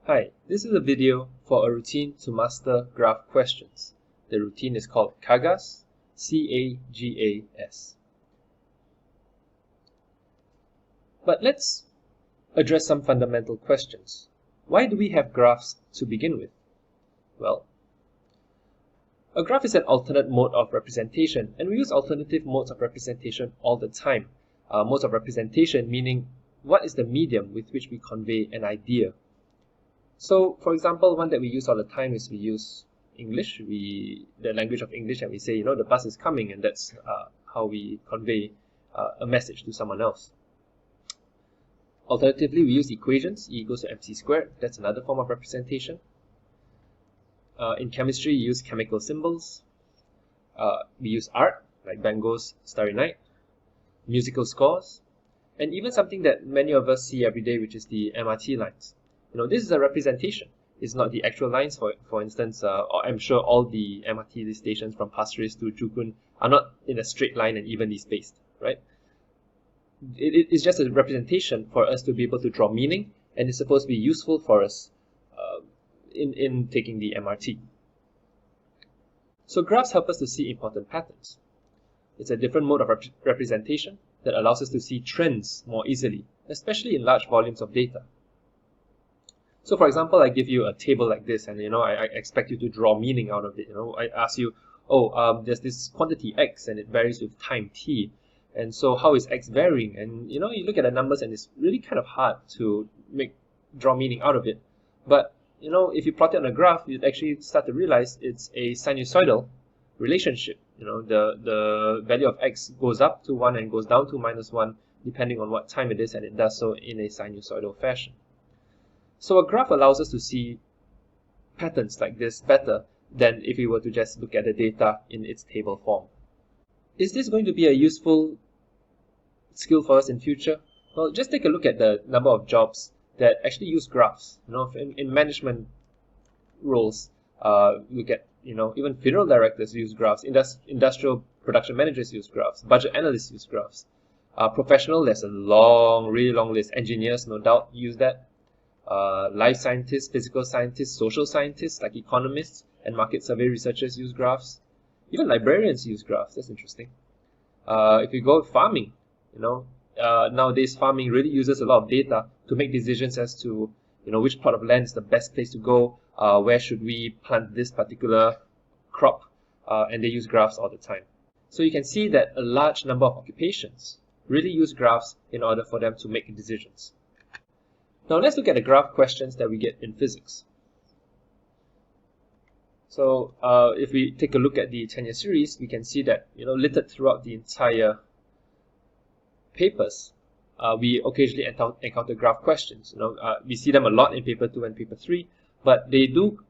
Hi, this is a video for a routine to master graph questions. The routine is called CAGAS, C-A-G-A-S. But let's address some fundamental questions. Why do we have graphs to begin with? Well, a graph is an alternate mode of representation, and we use alternative modes of representation all the time. Modes of representation meaning what is the medium with which we convey an idea. So, for example, one that we use all the time is we use English, the language of English, and we say, the bus is coming, and that's how we convey a message to someone else. Alternatively, we use equations, E equals to mc squared, that's another form of representation. In chemistry, we use chemical symbols. We use art, like Van Gogh's Starry Night, musical scores, and even something that many of us see every day, which is the MRT lines. This is a representation. It's not the actual lines. For instance, I'm sure all the MRT stations from Pasir Ris to Joo Koon are not in a straight line and evenly spaced, right? It's just a representation for us to be able to draw meaning, and it's supposed to be useful for us in taking the MRT. So graphs help us to see important patterns. It's a different mode of representation that allows us to see trends more easily, especially in large volumes of data. So for example, I give you a table like this, and I expect you to draw meaning out of it. I ask you, there's this quantity x and it varies with time t, and so how is x varying? And you look at the numbers and it's really kind of hard to draw meaning out of it. But if you plot it on a graph, you'd actually start to realize it's a sinusoidal relationship. The value of x goes up to 1 and goes down to -1 depending on what time it is, and it does so in a sinusoidal fashion. So a graph allows us to see patterns like this better than if we were to just look at the data in its table form. Is this going to be a useful skill for us in future? Well, just take a look at the number of jobs that actually use graphs. In management roles, look at even federal directors use graphs, industrial production managers use graphs, budget analysts use graphs. Professional, there's a really long list. Engineers, no doubt, use that. Life scientists, physical scientists, social scientists like economists and market survey researchers use graphs. Even librarians use graphs. That's interesting. If you go with farming, nowadays farming really uses a lot of data to make decisions as to which plot of land is the best place to go, where should we plant this particular crop, and they use graphs all the time. So you can see that a large number of occupations really use graphs in order for them to make decisions. Now let's look at the graph questions that we get in physics. So if we take a look at the tenure series, we can see that littered throughout the entire papers, we occasionally encounter graph questions. We see them a lot in paper 2 and paper 3, but they do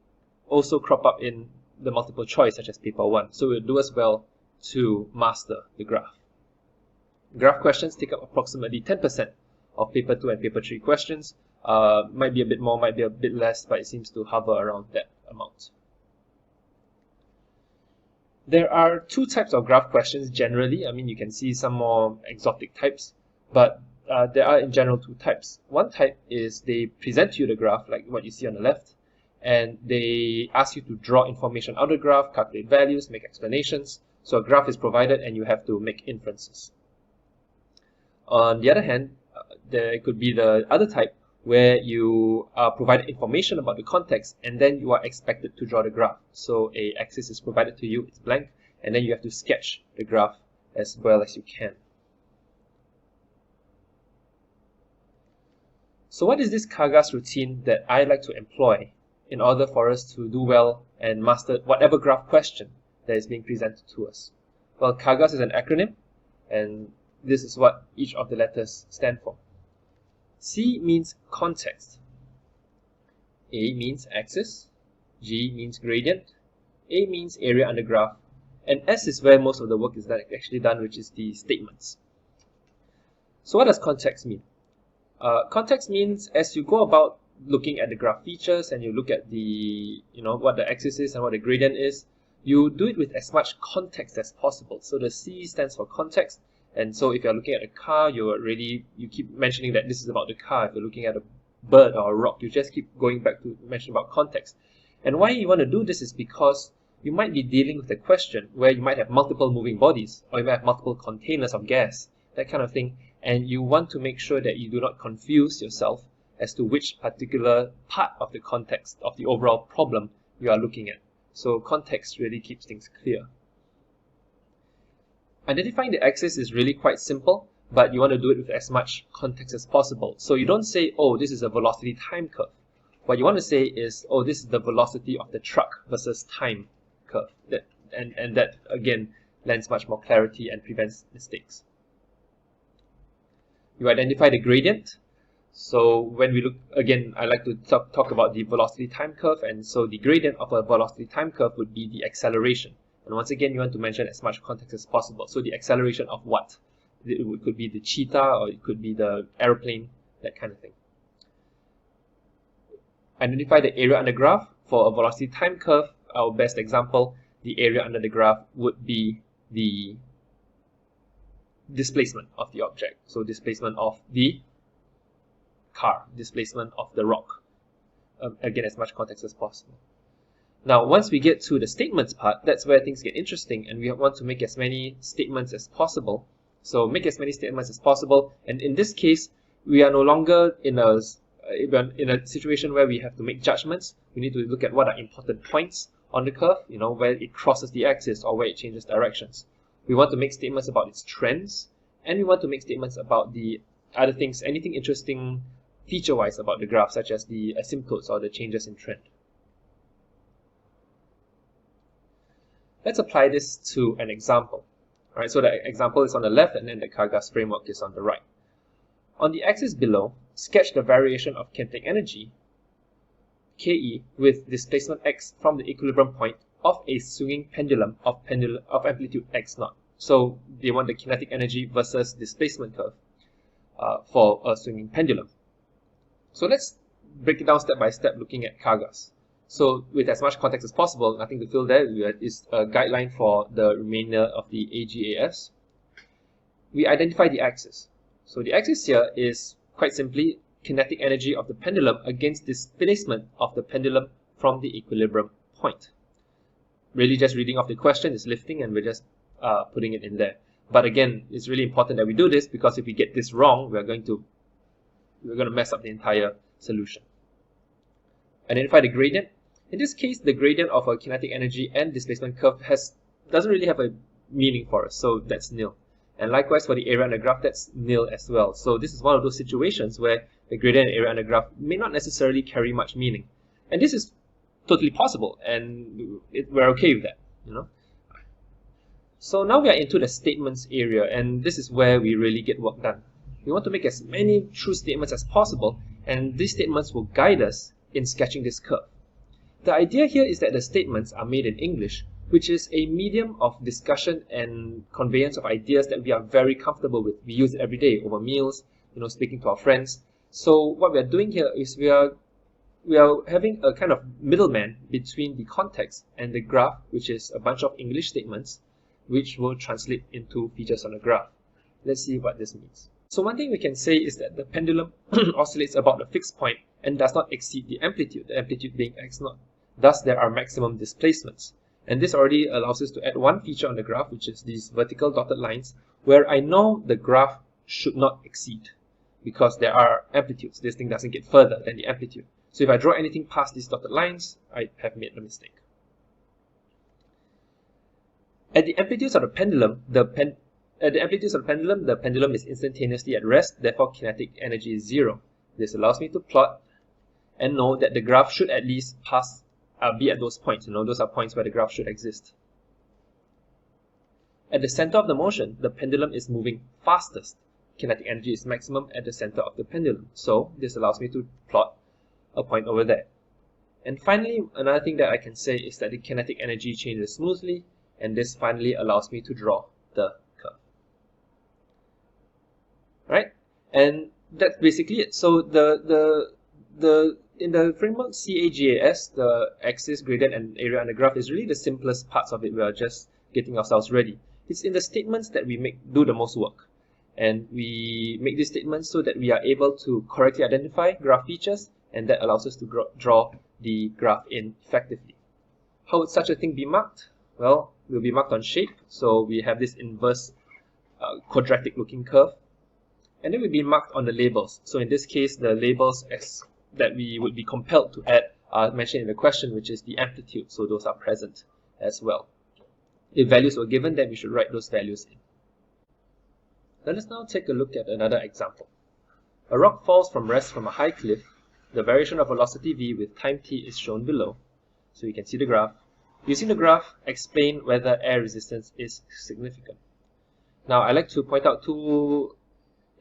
also crop up in the multiple choice, such as paper 1. So it will do us well to master the graph. Graph questions take up approximately 10% of paper 2 and paper 3 questions. Might be a bit more, might be a bit less, but it seems to hover around that amount. There are two types of graph questions generally. You can see some more exotic types, but there are in general two types. One type is they present you the graph, like what you see on the left, and they ask you to draw information out of the graph, calculate values, make explanations. So a graph is provided and you have to make inferences. On the other hand, there could be the other type where you are provided information about the context and then you are expected to draw the graph. So a axis is provided to you, it's blank, and then you have to sketch the graph as well as you can. So what is this CAGAS routine that I like to employ in order for us to do well and master whatever graph question that is being presented to us? Well, CAGAS is an acronym, and this is what each of the letters stand for. C means context, A means axis, G means gradient, A means area under graph, and S is where most of the work is actually done, which is the statements. So what does context mean? Context means as you go about looking at the graph features and you look at the what the axis is and what the gradient is, you do it with as much context as possible. So the C stands for context. And so if you're looking at a car, you keep mentioning that this is about the car. If you're looking at a bird or a rock. You just keep going back to mention about context. And why you want to do this is because you might be dealing with a question where you might have multiple moving bodies, or you might have multiple containers of gas, that kind of thing, and you want to make sure that you do not confuse yourself as to which particular part of the context of the overall problem you are looking at. So context really keeps things clear. Identifying the axis is really quite simple, but you want to do it with as much context as possible. So you don't say, oh, this is a velocity time curve. What you want to say is, oh, this is the velocity of the truck versus time curve. And that, again, lends much more clarity and prevents mistakes. You identify the gradient. So when we look, again, I like to talk about the velocity time curve, and so the gradient of a velocity time curve would be the acceleration. And once again, you want to mention as much context as possible. So the acceleration of what? It could be the cheetah, or it could be the airplane, that kind of thing. Identify the area under graph. For a velocity time curve, our best example, the area under the graph would be the displacement of the object. So displacement of the car, displacement of the rock. Again, as much context as possible. Now, once we get to the statements part, that's where things get interesting, and we want to make as many statements as possible. So make as many statements as possible, and in this case, we are no longer in a situation where we have to make judgments. We need to look at what are important points on the curve, where it crosses the axis or where it changes directions. We want to make statements about its trends, and we want to make statements about the other things, anything interesting feature-wise about the graph, such as the asymptotes or the changes in trend. Let's apply this to an example. All right, so the example is on the left, and then the CAGAS framework is on the right. On the axis below, sketch the variation of kinetic energy, Ke, with displacement x from the equilibrium point of a swinging pendulum of amplitude x0. So they want the kinetic energy versus displacement curve for a swinging pendulum. So let's break it down step by step, looking at CAGAS. So with as much context as possible, nothing to fill there, is a guideline for the remainder of the AGAS. We identify the axis. So the axis here is quite simply kinetic energy of the pendulum against displacement of the pendulum from the equilibrium point. Really just reading off the question is lifting, and we're just putting it in there. But again, it's really important that we do this, because if we get this wrong, we're going to mess up the entire solution. Identify the gradient. In this case, the gradient of a kinetic energy and displacement curve doesn't really have a meaning for us, so that's nil. And likewise for the area under graph, that's nil as well. So this is one of those situations where the gradient and area under graph may not necessarily carry much meaning. And this is totally possible, and we're okay with that, So now we are into the statements area, and this is where we really get work done. We want to make as many true statements as possible, and these statements will guide us in sketching this curve. The idea here is that the statements are made in English, which is a medium of discussion and conveyance of ideas that we are very comfortable with. We use it every day over meals, speaking to our friends. So what we are doing here is we are having a kind of middleman between the context and the graph, which is a bunch of English statements, which will translate into features on a graph. Let's see what this means. So one thing we can say is that the pendulum oscillates about a fixed point and does not exceed the amplitude being x0. Thus, there are maximum displacements. And this already allows us to add one feature on the graph, which is these vertical dotted lines, where I know the graph should not exceed, because there are amplitudes. This thing doesn't get further than the amplitude. So if I draw anything past these dotted lines, I have made a mistake. At the amplitudes of the pendulum, the pendulum is instantaneously at rest, therefore kinetic energy is 0. This allows me to plot and know that the graph should at least be at those points. Those are points where the graph should exist. At the center of the motion, the pendulum is moving fastest. Kinetic energy is maximum at the center of the pendulum. So this allows me to plot a point over there. And finally, another thing that I can say is that the kinetic energy changes smoothly, and this finally allows me to draw the curve. Right? And that's basically it. So in the framework CAGAS, the axis, gradient, and area under graph is really the simplest parts of it. We are just getting ourselves ready. It's in the statements that we do the most work. And we make these statements so that we are able to correctly identify graph features, and that allows us to draw the graph in effectively. How would such a thing be marked? Well, it will be marked on shape. So we have this inverse quadratic looking curve. And then we'll be marked on the labels. So in this case, the labels that we would be compelled to add are mentioned in the question, which is the amplitude. So those are present as well. If values were given, then we should write those values in. Let us now take a look at another example. A rock falls from rest from a high cliff. The variation of velocity v with time t is shown below. So you can see the graph. Using the graph, explain whether air resistance is significant. Now, I like to point out two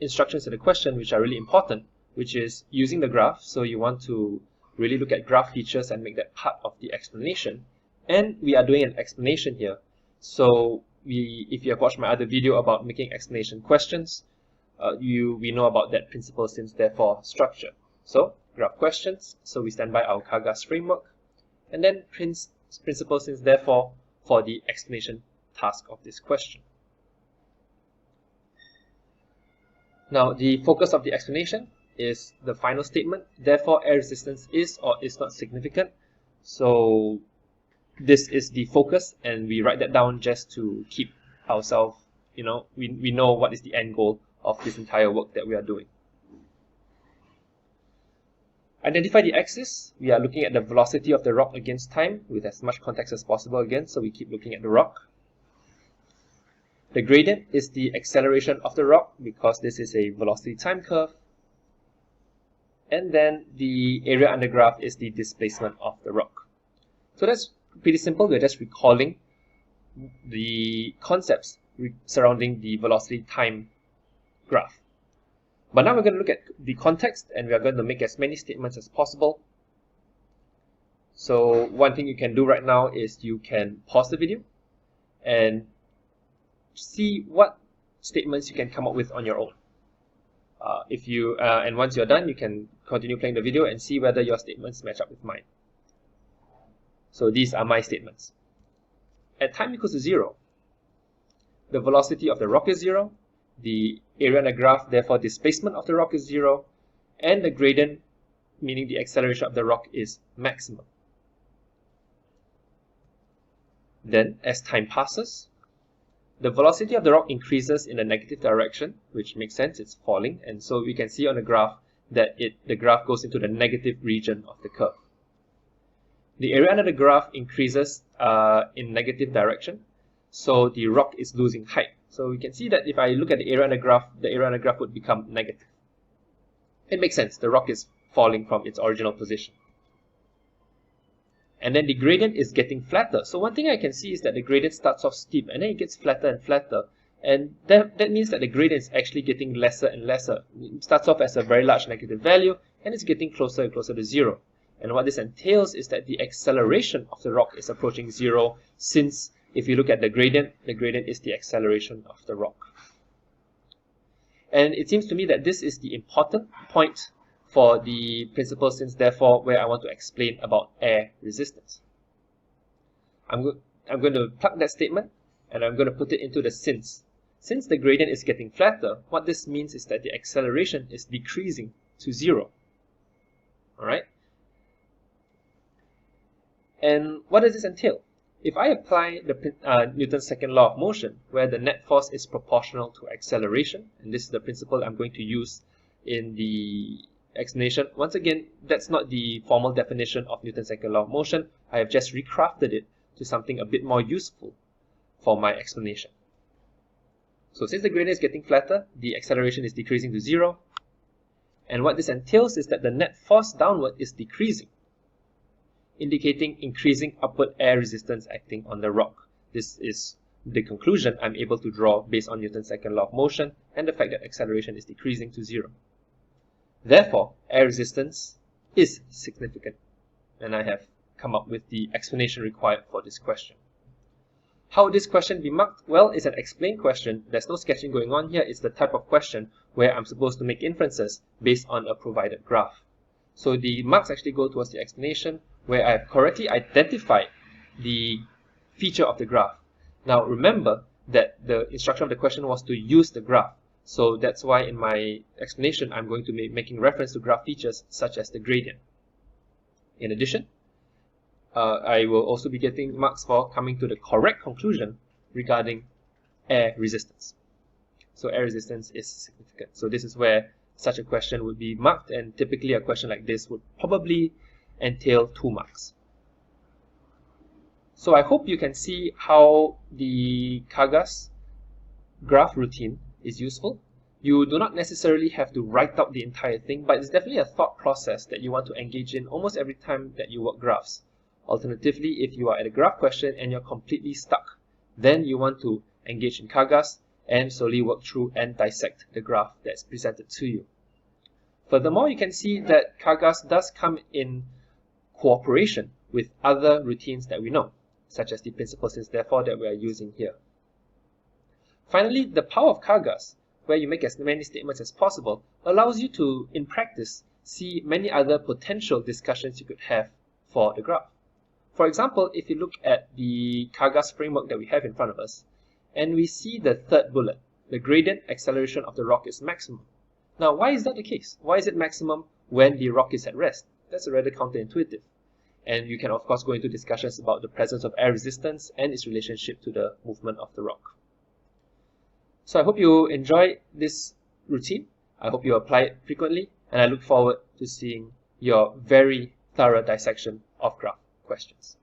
instructions in the question which are really important, which is using the graph. So you want to really look at graph features and make that part of the explanation. And we are doing an explanation here. So if you have watched my other video about making explanation questions, we know about that principle since therefore structure. So graph questions, so we stand by our CAGAS framework, and then principle since therefore for the explanation task of this question. Now the focus of the explanation is the final statement, therefore air resistance is or is not significant. So this is the focus, and we write that down just to keep ourselves, we know what is the end goal of this entire work that we are doing. Identify the axis. We are looking at the velocity of the rock against time with as much context as possible again, so we keep looking at the rock. The gradient is the acceleration of the rock because this is a velocity time curve. And then the area under graph is the displacement of the rock. So that's pretty simple. We're just recalling the concepts surrounding the velocity time graph. But now we're going to look at the context, and we are going to make as many statements as possible. So one thing you can do right now is you can pause the video and see what statements you can come up with on your own. And once you're done, you can continue playing the video and see whether your statements match up with mine. So these are my statements. At time equals to 0, the velocity of the rock is 0, the area under graph, therefore displacement of the rock is 0, and the gradient, meaning the acceleration of the rock, is maximum. Then, as time passes, the velocity of the rock increases in the negative direction, which makes sense, it's falling, and so we can see on the graph that the graph goes into the negative region of the curve. The area under the graph increases in negative direction, so the rock is losing height. So we can see that if I look at the area under graph would become negative. It makes sense, the rock is falling from its original position. And then the gradient is getting flatter. So one thing I can see is that the gradient starts off steep and then it gets flatter and flatter. And that means that the gradient is actually getting lesser and lesser. It starts off as a very large negative value and it's getting closer and closer to 0. And what this entails is that the acceleration of the rock is approaching 0, since if you look at the gradient is the acceleration of the rock. And it seems to me that this is the important point for the principle since therefore where I want to explain about air resistance. I'm going to plug that statement and I'm going to put it into the since. Since the gradient is getting flatter, what this means is that the acceleration is decreasing to 0. Alright? And what does this entail? If I apply the Newton's second law of motion, where the net force is proportional to acceleration, and this is the principle I'm going to use in the explanation. Once again, that's not the formal definition of Newton's second law of motion. I have just recrafted it to something a bit more useful for my explanation. So since the gradient is getting flatter, the acceleration is decreasing to 0. And what this entails is that the net force downward is decreasing, indicating increasing upward air resistance acting on the rock. This is the conclusion I'm able to draw based on Newton's second law of motion and the fact that acceleration is decreasing to 0. Therefore, air resistance is significant, and I have come up with the explanation required for this question. How would this question be marked? Well, it's an explain question. There's no sketching going on here. It's the type of question where I'm supposed to make inferences based on a provided graph. So the marks actually go towards the explanation where I've correctly identified the feature of the graph. Now remember that the instruction of the question was to use the graph. So that's why in my explanation, I'm going to be making reference to graph features such as the gradient. In addition, I will also be getting marks for coming to the correct conclusion regarding air resistance. So air resistance is significant. So this is where such a question would be marked, and typically a question like this would probably entail 2 marks. So I hope you can see how the CAGAS graph routine is useful. You do not necessarily have to write out the entire thing, but it's definitely a thought process that you want to engage in almost every time that you work graphs. Alternatively, if you are at a graph question and you're completely stuck, then you want to engage in CAGAS and slowly work through and dissect the graph that's presented to you. Furthermore, you can see that CAGAS does come in cooperation with other routines that we know, such as the principal since therefore that we are using here. Finally, the power of CAGAS, where you make as many statements as possible, allows you to, in practice, see many other potential discussions you could have for the graph. For example, if you look at the CAGAS framework that we have in front of us, and we see the third bullet, the gradient acceleration of the rock is maximum. Now, why is that the case? Why is it maximum when the rock is at rest? That's rather counterintuitive. And you can, of course, go into discussions about the presence of air resistance and its relationship to the movement of the rock. So I hope you enjoy this routine. I hope you apply it frequently, and I look forward to seeing your very thorough dissection of graph questions.